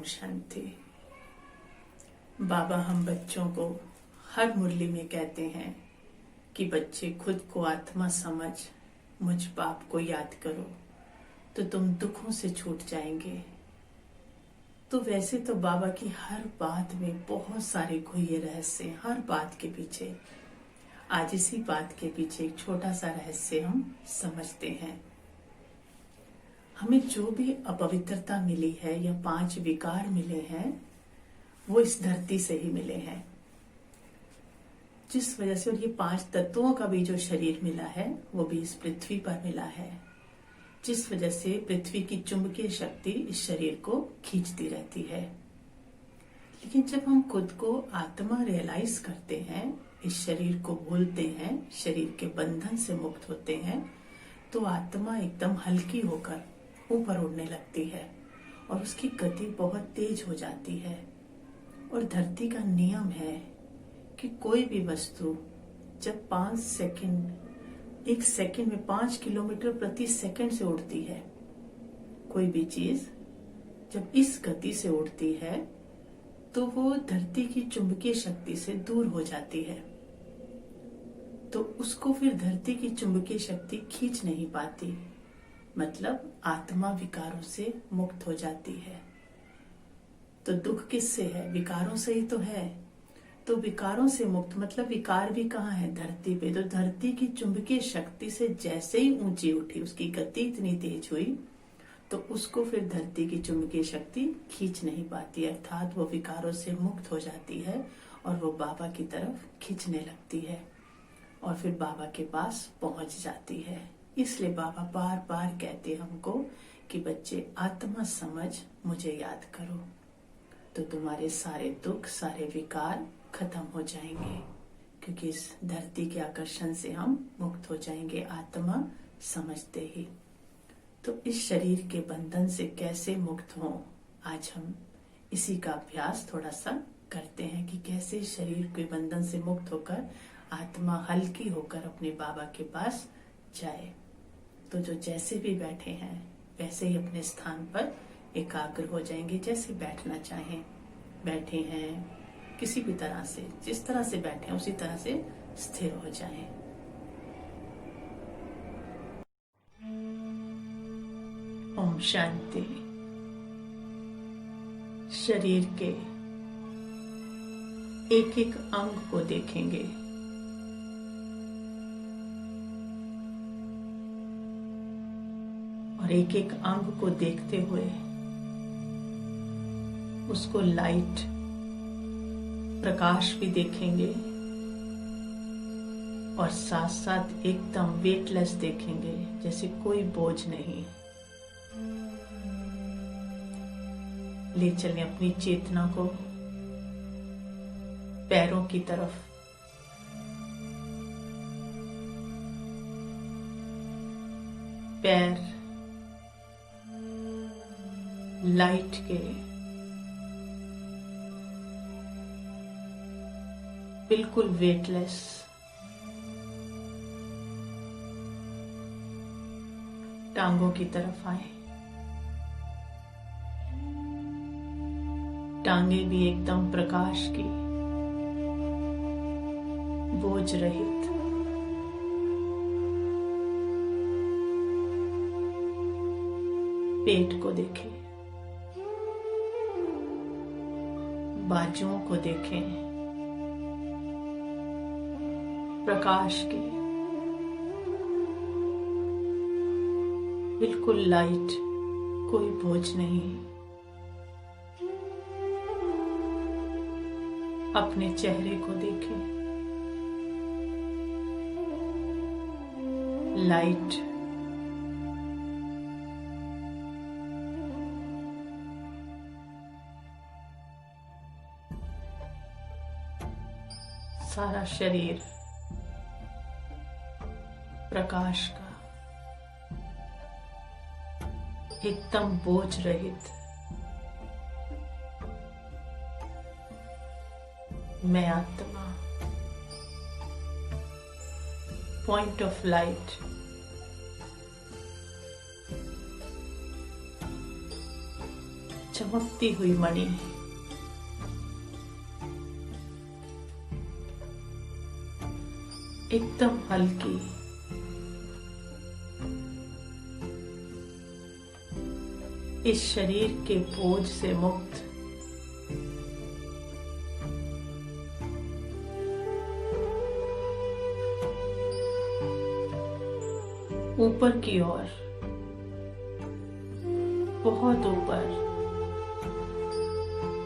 शांति। बाबा हम बच्चों को हर मुरली में कहते हैं कि बच्चे खुद को आत्मा समझ मुझ बाप को याद करो तो तुम दुखों से छूट जाएंगे। तो वैसे तो बाबा की हर बात में बहुत सारे गुह्य रहस्य हैं, हर बात के पीछे। आज इसी बात के पीछे एक छोटा सा रहस्य हम समझते हैं। हमें जो भी अपवित्रता मिली है या 5 विकार मिले हैं वो इस धरती से ही मिले हैं। जिस वजह से, और ये 5 तत्वों का भी जो शरीर मिला है वो भी इस पृथ्वी पर मिला है, जिस वजह से पृथ्वी की चुंबकीय शक्ति इस शरीर को खींचती रहती है। लेकिन जब हम खुद को आत्मा रियलाइज करते हैं, इस शरीर को भूलते हैं, शरीर के बंधन से मुक्त होते हैं, तो आत्मा एकदम हल्की होकर ऊपर उड़ने लगती है और उसकी गति बहुत तेज हो जाती है। और धरती का नियम है कि कोई भी वस्तु जब 5 सेकंड, 1 सेकंड में 5 किलोमीटर प्रति सेकंड से उड़ती है, कोई भी चीज जब इस गति से उड़ती है तो वो धरती की चुंबकीय शक्ति से दूर हो जाती है। तो उसको फिर धरती की चुंबकीय शक्ति खींच नहीं पाती, मतलब आत्मा विकारों से मुक्त हो जाती है। तो दुख किससे है? विकारों से ही तो है। तो विकारों से मुक्त मतलब विकार भी कहाँ है? धरती पे। तो धरती की चुंबकीय शक्ति से जैसे ही ऊंची उठी, उसकी गति इतनी तेज हुई तो उसको फिर धरती की चुंबकीय शक्ति खींच नहीं पाती, अर्थात वो विकारों से मुक्त हो जाती है और वो बाबा की तरफ खींचने लगती है और फिर बाबा के पास पहुंच जाती है। इसलिए बाबा बार बार कहते हमको कि बच्चे आत्मा समझ मुझे याद करो तो तुम्हारे सारे दुख, सारे विकार खत्म हो जाएंगे, क्योंकि इस धरती के आकर्षण से हम मुक्त हो जाएंगे आत्मा समझते ही। तो इस शरीर के बंधन से कैसे मुक्त हो, आज हम इसी का अभ्यास थोड़ा सा करते हैं कि कैसे शरीर के बंधन से मुक्त होकर आत्मा हल्की होकर अपने बाबा के पास जाए। तो जो जैसे भी बैठे हैं वैसे ही अपने स्थान पर एकाग्र हो जाएंगे, जैसे बैठना चाहें बैठे हैं, किसी भी तरह से, जिस तरह से बैठे हैं उसी तरह से स्थिर हो जाएं। ओम शांति। शरीर के एक एक अंग को देखेंगे, और एक एक अंग को देखते हुए उसको लाइट, प्रकाश भी देखेंगे और साथ साथ एकदम वेटलेस देखेंगे, जैसे कोई बोझ नहीं। ले चलें अपनी चेतना को पैरों की तरफ। पैर लाइट के बिल्कुल वेटलेस। टांगों की तरफ आए, टांगे भी एकदम प्रकाश की, बोझ रहित। पेट को देखें, बाजुओं को देखें, प्रकाश की, बिल्कुल लाइट, कोई बोझ नहीं। अपने चेहरे को देखें, लाइट, सारा शरीर प्रकाश का, एकदम बोझ रहित। मैं आत्मा, पॉइंट ऑफ लाइट, चमकती हुई मणि, एकदम हल्की, इस शरीर के बोझ से मुक्त, ऊपर की ओर, बहुत ऊपर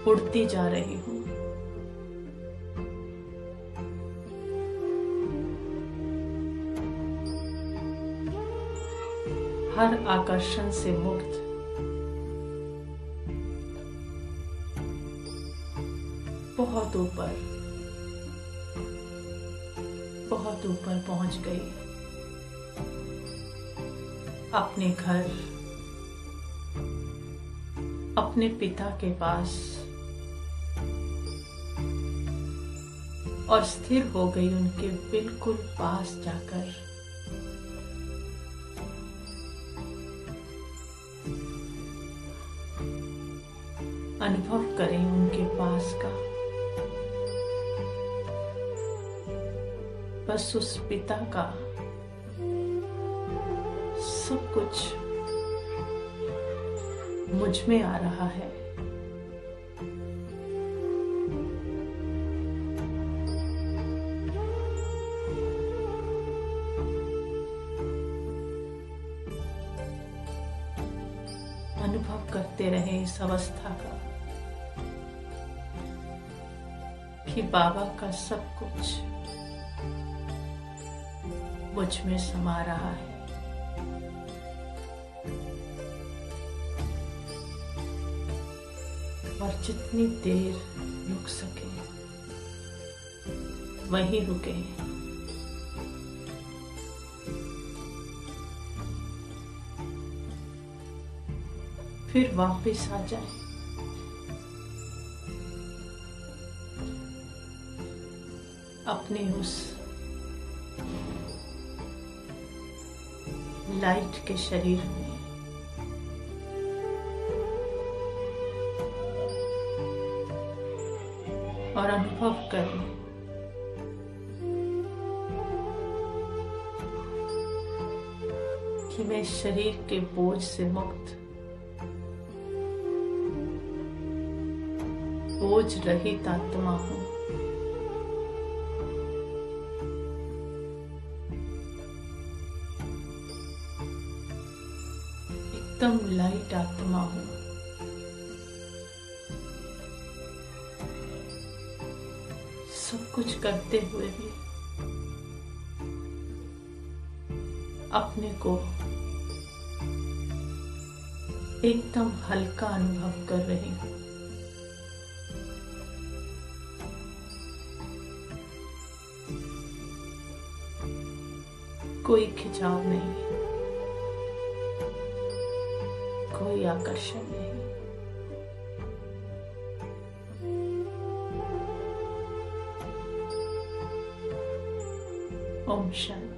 उड़ती जा रही हूं। हर आकर्षण से मुक्त, बहुत ऊपर, बहुत ऊपर पहुंच गई। अपने घर, अपने पिता के पास, और स्थिर हो गई उनके बिल्कुल पास जाकर। अनुभव करें उनके पास का, बस उस पिता का सब कुछ मुझ में आ रहा है। अनुभव करते रहे इस अवस्था का कि बाबा का सब कुछ मुझ में समा रहा है। और जितनी देर रुक सके वहीं रुके। फिर वापस आ जाए। अपने उस लाइट के शरीर में और अनुभव करें कि मैं शरीर के बोझ से मुक्त, बोझ रहित आत्मा हूं। एकदम लाइट आत्मा हूं। सब कुछ करते हुए भी अपने को एकदम हल्का अनुभव कर रही हूं। कोई खिंचाव नहीं, कोई आकर्षण नहीं। ओम शांति।